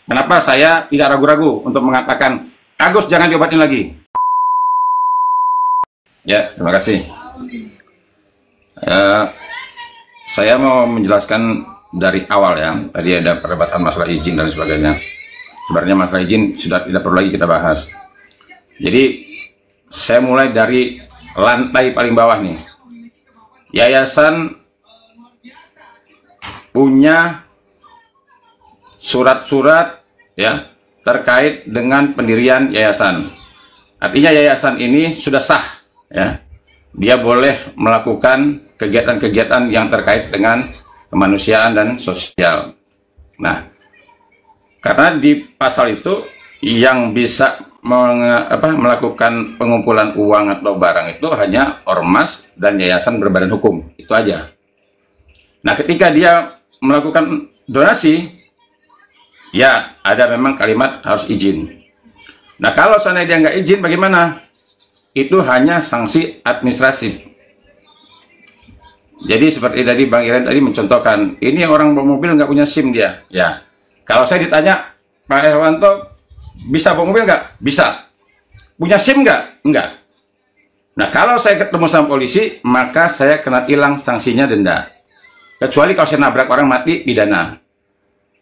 Kenapa saya tidak ragu-ragu untuk mengatakan, Agus jangan diobatin lagi. Ya, terima kasih. Saya mau menjelaskan dari awal ya. Tadi ada perdebatan masalah izin dan sebagainya. Sebenarnya masalah izin sudah tidak perlu lagi kita bahas. Jadi, saya mulai dari lantai paling bawah nih. Yayasan punya surat-surat ya terkait dengan pendirian yayasan. Artinya yayasan ini sudah sah ya. Dia boleh melakukan kegiatan-kegiatan yang terkait dengan kemanusiaan dan sosial. Nah, karena di pasal itu yang bisa melakukan pengumpulan uang atau barang itu hanya ormas dan yayasan berbadan hukum. Itu aja. Nah, ketika dia melakukan donasi, ya, ada memang kalimat harus izin. Nah, kalau seandainya dia nggak izin, bagaimana? Itu hanya sanksi administratif. Jadi seperti tadi Bang Iren tadi mencontohkan, ini orang bawa mobil nggak punya SIM dia. Ya, kalau saya ditanya, Pak Herwanto, bisa bawa mobil nggak? Bisa. Punya SIM nggak? Enggak. Nah, kalau saya ketemu sama polisi, maka saya kena tilang, sanksinya denda. Kecuali kalau saya nabrak orang mati, pidana.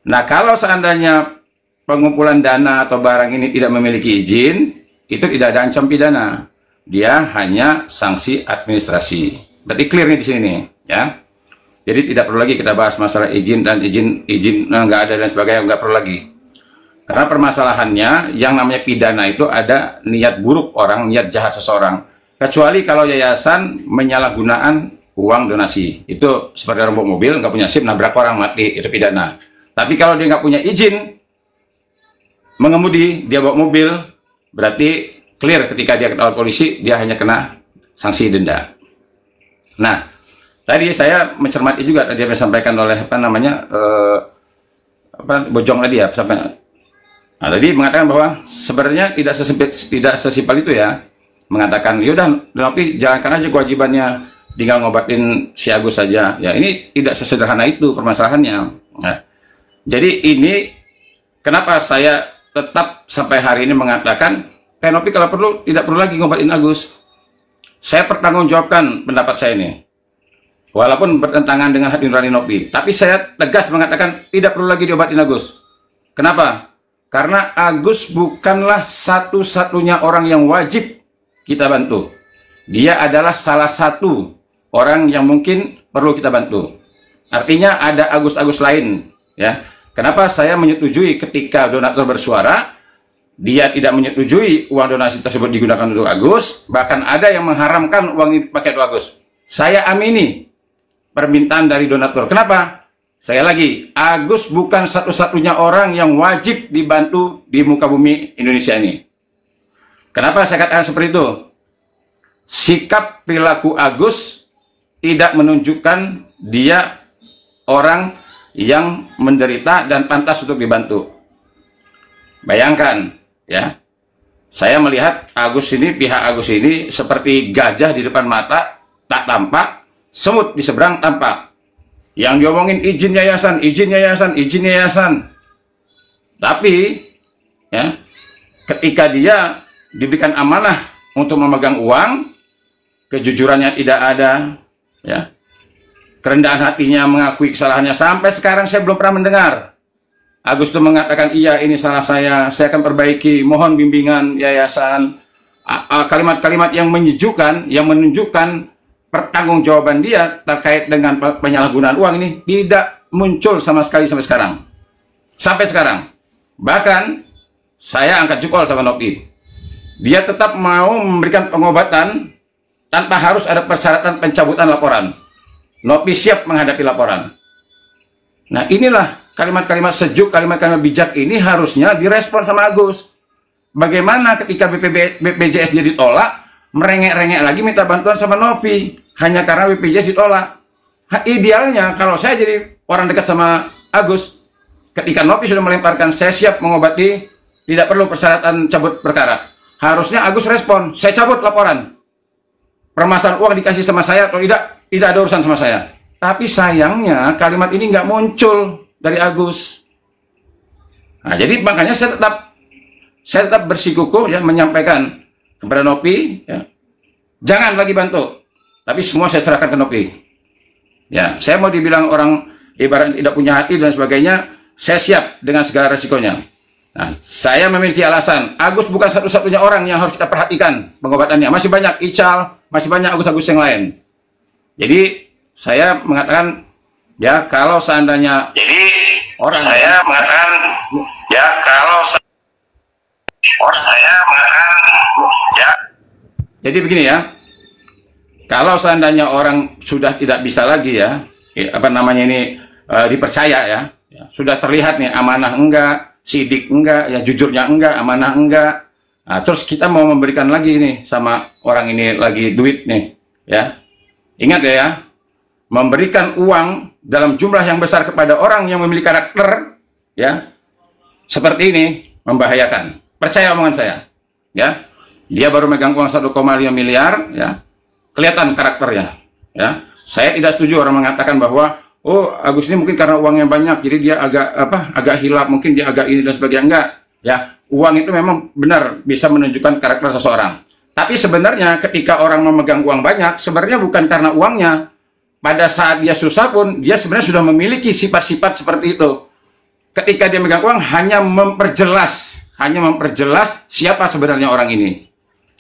Nah, kalau seandainya pengumpulan dana atau barang ini tidak memiliki izin, itu tidak ada ancam pidana. Dia hanya sanksi administrasi. Berarti clear nih di sini nih, ya. Jadi tidak perlu lagi kita bahas masalah izin dan izin nggak ada dan sebagainya, nggak perlu lagi. Karena permasalahannya yang namanya pidana itu ada niat buruk orang, niat jahat seseorang. Kecuali kalau yayasan menyalahgunaan uang donasi. Itu seperti orang bawa mobil, nggak punya SIM, nabrak orang mati, itu pidana. Tapi kalau dia nggak punya izin mengemudi, dia bawa mobil, berarti clear ketika dia ketahuan polisi, dia hanya kena sanksi denda. Nah, tadi saya mencermati juga tadi yang disampaikan oleh Bojong tadi ya, sampai. Nah, tadi mengatakan bahwa sebenarnya tidak sesimpel itu ya, mengatakan yaudah, tapi jalankan aja kewajibannya, tinggal ngobatin si Agus saja. Ya, ini tidak sesederhana itu permasalahannya. Nah, jadi ini kenapa saya tetap sampai hari ini mengatakan Nopi kalau perlu tidak perlu lagi ngobatin Agus. Saya pertanggungjawabkan pendapat saya ini. Walaupun bertentangan dengan hati nurani Nopi, tapi saya tegas mengatakan tidak perlu lagi diobatin Agus. Kenapa? Karena Agus bukanlah satu-satunya orang yang wajib kita bantu. Dia adalah salah satu orang yang mungkin perlu kita bantu. Artinya ada Agus-Agus lain, ya. Kenapa saya menyetujui ketika donatur bersuara, dia tidak menyetujui uang donasi tersebut digunakan untuk Agus, bahkan ada yang mengharamkan uang ini dipakai untuk Agus. Saya amini permintaan dari donatur. Kenapa? Saya lagi, Agus bukan satu-satunya orang yang wajib dibantu di muka bumi Indonesia ini. Kenapa saya katakan seperti itu? Sikap perilaku Agus tidak menunjukkan dia orang yang menderita dan pantas untuk dibantu. Bayangkan, ya, saya melihat pihak Agus ini seperti gajah di depan mata, tak tampak, semut di seberang tampak. Yang diomongin izin yayasan, izin yayasan, izin yayasan. Tapi, ya, ketika dia diberikan amanah untuk memegang uang, kejujurannya tidak ada, ya, kerendahan hatinya mengakui kesalahannya. Sampai sekarang saya belum pernah mendengar Agus itu mengatakan, iya ini salah saya akan perbaiki, mohon bimbingan yayasan. Kalimat-kalimat yang menyejukkan, yang menunjukkan pertanggungjawaban dia terkait dengan penyalahgunaan uang ini tidak muncul sama sekali sampai sekarang. Sampai sekarang. Bahkan saya angkat jempol sama Nopi. Dia tetap mau memberikan pengobatan tanpa harus ada persyaratan pencabutan laporan. Nopi siap menghadapi laporan. Nah, inilah kalimat-kalimat sejuk, kalimat-kalimat bijak ini harusnya direspon sama Agus. Bagaimana ketika BPJS dia ditolak, merengek-rengek lagi minta bantuan sama Nopi hanya karena BPJS ditolak. Idealnya kalau saya jadi orang dekat sama Agus, ketika Nopi sudah melemparkan saya siap mengobati, tidak perlu persyaratan cabut perkara, harusnya Agus respon, saya cabut laporan. Permasalahan uang dikasih sama saya atau tidak ada urusan sama saya. Tapi sayangnya kalimat ini nggak muncul dari Agus. Nah, jadi makanya saya tetap bersikukuh ya menyampaikan kepada Nopi, ya, jangan lagi bantu, tapi semua saya serahkan ke Nopi. Ya, saya mau dibilang orang ibarat tidak punya hati dan sebagainya, saya siap dengan segala resikonya. Nah, saya memiliki alasan, Agus bukan satu-satunya orang yang harus kita perhatikan pengobatannya. Masih banyak Ical, masih banyak Agus-Agus yang lain. Jadi, saya mengatakan, ya kalau seandainya orang jadi begini ya, kalau seandainya orang sudah tidak bisa lagi ya, apa namanya ini dipercaya ya, sudah terlihat nih amanah enggak, sidik enggak, ya jujurnya enggak, amanah enggak. Nah, terus kita mau memberikan lagi nih sama orang ini lagi duit nih, ya. Ingat ya, memberikan uang dalam jumlah yang besar kepada orang yang memiliki karakter, ya, seperti ini membahayakan. Percaya omongan saya, ya. Dia baru megang uang 1,5 miliar, ya. Kelihatan karakternya, ya. Saya tidak setuju orang mengatakan bahwa oh Agus ini mungkin karena uangnya banyak, jadi dia agak hilap, mungkin dia agak ini dan sebagainya. Enggak, ya. Uang itu memang benar bisa menunjukkan karakter seseorang. Tapi sebenarnya ketika orang memegang uang banyak, sebenarnya bukan karena uangnya. Pada saat dia susah pun, dia sebenarnya sudah memiliki sifat-sifat seperti itu. Ketika dia memegang uang, hanya memperjelas siapa sebenarnya orang ini.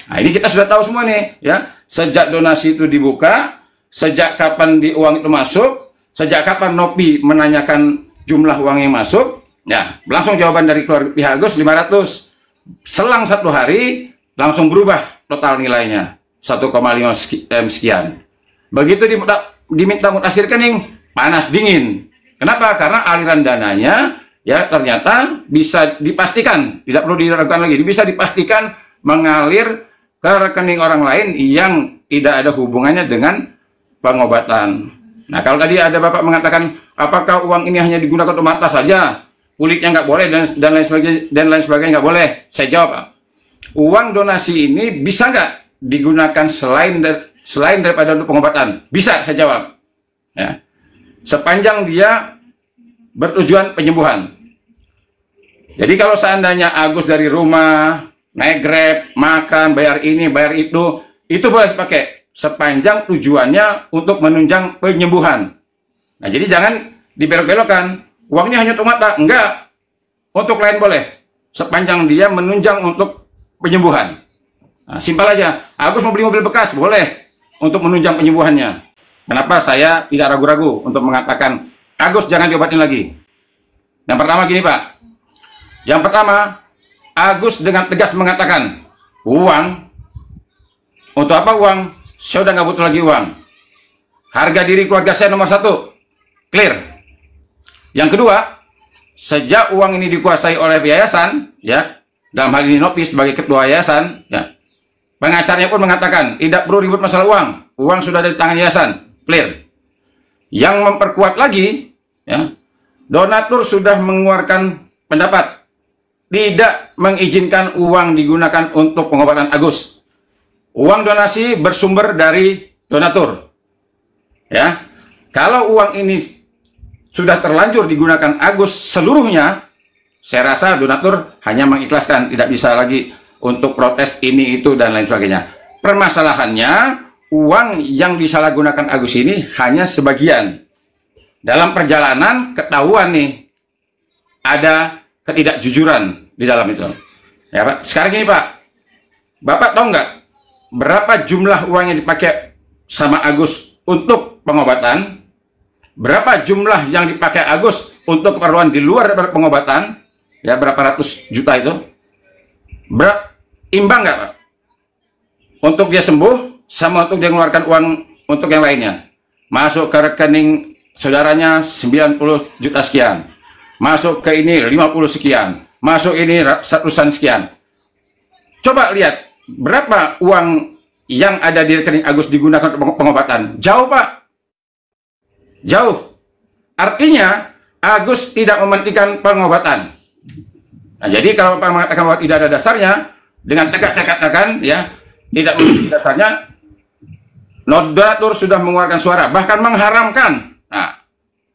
Nah, ini kita sudah tahu semua nih, ya. Sejak donasi itu dibuka, sejak kapan uang itu masuk, sejak kapan Nopi menanyakan jumlah uang yang masuk, ya, langsung jawaban dari keluarga pihak Agus 500. Selang 1 hari, langsung berubah total nilainya 1,5 sekian. Begitu diminta mutakhir rekening, panas dingin. Kenapa? Karena aliran dananya ya ternyata bisa dipastikan, tidak perlu diragukan lagi, bisa dipastikan mengalir ke rekening orang lain yang tidak ada hubungannya dengan pengobatan. Nah, kalau tadi ada Bapak mengatakan apakah uang ini hanya digunakan untuk mata saja, kulitnya nggak boleh dan lain sebagainya nggak boleh, saya jawab, uang donasi ini bisa nggak digunakan selain daripada untuk pengobatan? Bisa, saya jawab. Ya. Sepanjang dia bertujuan penyembuhan. Jadi kalau seandainya Agus dari rumah, naik Grab, makan, bayar ini, bayar itu boleh dipakai. Sepanjang tujuannya untuk menunjang penyembuhan. Nah, jadi jangan dibelok-belokkan. Uangnya hanya untuk mata. Enggak. Untuk lain boleh. Sepanjang dia menunjang untuk penyembuhan. Nah, simpel aja. Agus mau beli mobil bekas, boleh. Untuk menunjang penyembuhannya. Kenapa saya tidak ragu-ragu untuk mengatakan Agus jangan diobatin lagi. Yang pertama gini Pak. Yang pertama, Agus dengan tegas mengatakan, uang, untuk apa uang? Saya udah nggak butuh lagi uang. Harga diri keluarga saya nomor 1. Clear. Yang kedua, sejak uang ini dikuasai oleh yayasan, ya, dalam hal ini Nopi sebagai ketua yayasan, ya, pengacaranya pun mengatakan, tidak perlu ribut masalah uang. Uang sudah ada di tangan yayasan. Clear. Yang memperkuat lagi, ya, donatur sudah mengeluarkan pendapat tidak mengizinkan uang digunakan untuk pengobatan Agus. Uang donasi bersumber dari donatur. Ya. Kalau uang ini sudah terlanjur digunakan Agus seluruhnya, saya rasa donatur hanya mengikhlaskan, tidak bisa lagi untuk protes ini itu dan lain sebagainya. Permasalahannya, uang yang disalahgunakan Agus ini hanya sebagian. Dalam perjalanan ketahuan nih ada ketidakjujuran di dalam itu. Ya Pak, sekarang ini Pak, Bapak tahu nggak berapa jumlah uang yang dipakai sama Agus untuk pengobatan? Berapa jumlah yang dipakai Agus untuk keperluan di luar daripada pengobatan? Ya, berapa ratus juta itu? Imbang nggak Pak? Untuk dia sembuh sama untuk dia mengeluarkan uang untuk yang lainnya. Masuk ke rekening saudaranya 90 juta sekian. Masuk ke ini 50 sekian. Masuk ini ratusan sekian. Coba lihat berapa uang yang ada di rekening Agus digunakan untuk pengobatan? Jauh Pak. Jauh. Artinya Agus tidak mementingkan pengobatan. Nah, jadi kalau Pak mengatakan bahwa tidak ada dasarnya, dengan tegas saya katakan ya, tidak memiliki dasarnya. Donatur sudah mengeluarkan suara, bahkan mengharamkan. Nah,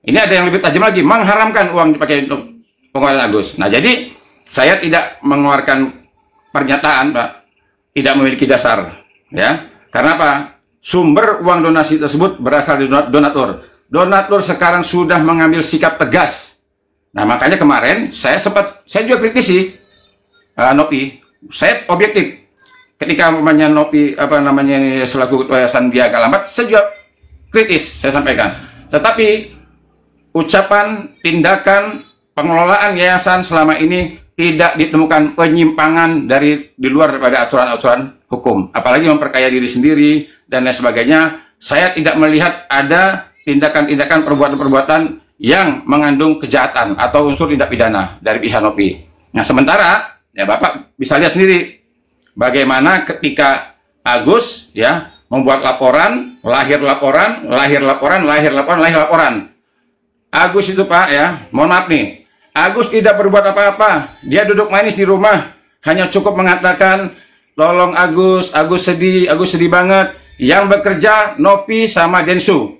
ini ada yang lebih tajam lagi, mengharamkan uang dipakai untuk pengeluaran Agus. Nah, jadi saya tidak mengeluarkan pernyataan, Pak, tidak memiliki dasar, ya. Karena apa? Sumber uang donasi tersebut berasal dari donatur. Donatur sekarang sudah mengambil sikap tegas. Nah, makanya kemarin saya juga kritisi Nopi. Saya objektif. Ketika namanya Nopi selaku ketua Yayasan dia agak lambat, saya juga kritis, saya sampaikan. Tetapi ucapan, tindakan, pengelolaan yayasan selama ini tidak ditemukan penyimpangan di luar daripada aturan-aturan hukum, apalagi memperkaya diri sendiri dan lain sebagainya. Saya tidak melihat ada tindakan-tindakan, perbuatan-perbuatan yang mengandung kejahatan atau unsur tindak pidana dari pihak Nopi. Nah, sementara ya Bapak bisa lihat sendiri bagaimana ketika Agus ya membuat laporan, lahir laporan. Agus itu, Pak, ya, mohon maaf nih, Agus tidak berbuat apa-apa. Dia duduk manis di rumah, hanya cukup mengatakan, tolong Agus sedih banget. Yang bekerja Nopi sama Densu.